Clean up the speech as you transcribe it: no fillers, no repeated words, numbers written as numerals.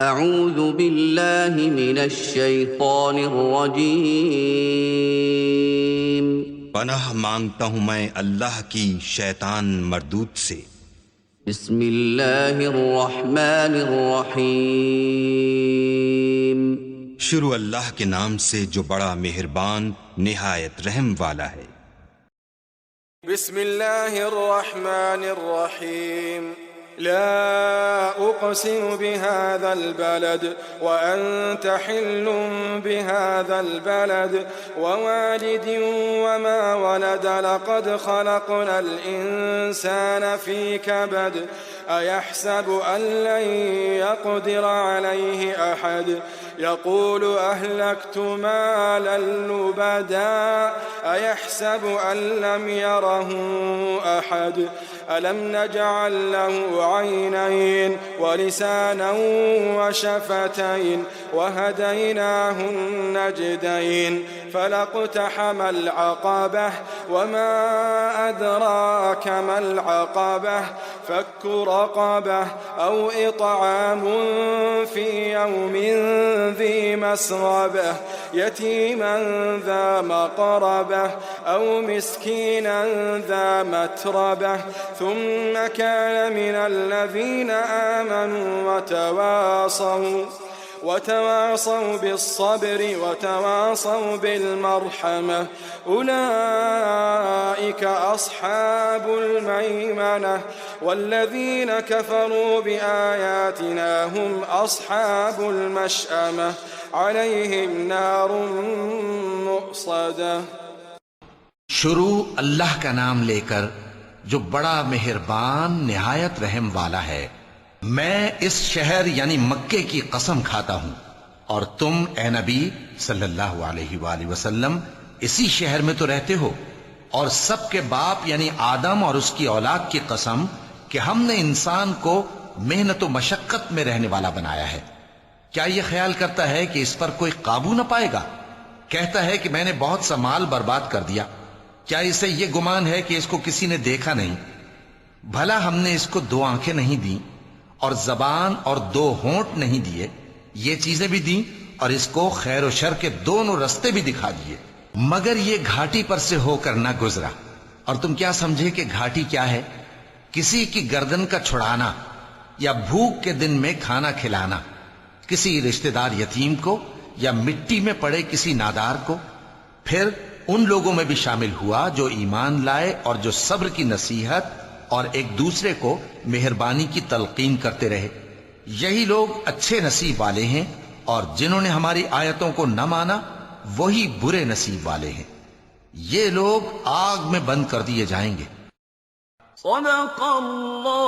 अऊज़ु बिल्लाहि मिनश शैतानिर रजीम। पनाह मांगता हूँ मैं अल्लाह की शैतान मरदूत से। बिस्मिल्लाहिर रहमानिर रहीम। शुरू अल्लाह के नाम से जो बड़ा मेहरबान निहायत रहम वाला है। बिस्मिल्लाहिर रहमानिर रहीम। ला उक़सिमु बिहाज़ल बलद व अन्त हिल्लुम बिहाज़ल बलद व वालिदिन व मा वलद लक़द ख़लक़नल इंसान फ़ी कबद अयहसबु अन लन यक़दिर अलैहि अहद यक़ूलु अहलकतु मालन लुबदा अयहसबु अन लम यरहु अहद अलम नजअल लहु ऐनैन व लिसानन व शफ़तैन व हदैनाहु नजदैन फलक़तहमल अक़बह व मा अदराक मल अक़बह फक्कु रक़बह औ इत्आमुन फ़ी यौमिन ذي مسغبة يتيما ذا مقربة أو مسكينا ذا متربة ثم كان من الذين آمنوا وتواصوا بالصبر وتواصوا بالمرحمة أولئك أصحاب الميمنة والذين كفروا بآياتنا هم أصحاب المشأمة عليهم نار مؤصدة। शुरू अल्लाह का नाम लेकर जो बड़ा मेहरबान निहायत रहम वाला है। मैं इस शहर यानी मक्के की कसम खाता हूं और तुम ए नबी सल्लल्लाहु अलैहि वसल्लम इसी शहर में तो रहते हो। और सबके बाप यानी आदम और उसकी औलाद की कसम कि हमने इंसान को मेहनत व मशक्कत में रहने वाला बनाया है। क्या यह ख्याल करता है कि इस पर कोई काबू न पाएगा? कहता है कि मैंने बहुत सा माल बर्बाद कर दिया। क्या इसे यह गुमान है कि इसको किसी ने देखा नहीं? भला हमने इसको दो आंखें नहीं दी और जबान और दो होंठ नहीं दिए? ये चीजें भी दी और इसको खैर और शर के दोनों रास्ते भी दिखा दिए, मगर ये घाटी पर से होकर न गुजरा। और तुम क्या समझे कि घाटी क्या है? किसी की गर्दन का छुड़ाना या भूख के दिन में खाना खिलाना, किसी रिश्तेदार यतीम को या मिट्टी में पड़े किसी नादार को। फिर उन लोगों में भी शामिल हुआ जो ईमान लाए और जो सब्र की नसीहत और एक दूसरे को मेहरबानी की तलकीन करते रहे। यही लोग अच्छे नसीब वाले हैं, और जिन्होंने हमारी आयतों को न माना वही बुरे नसीब वाले हैं। ये लोग आग में बंद कर दिए जाएंगे। सदक़ल्लाहुर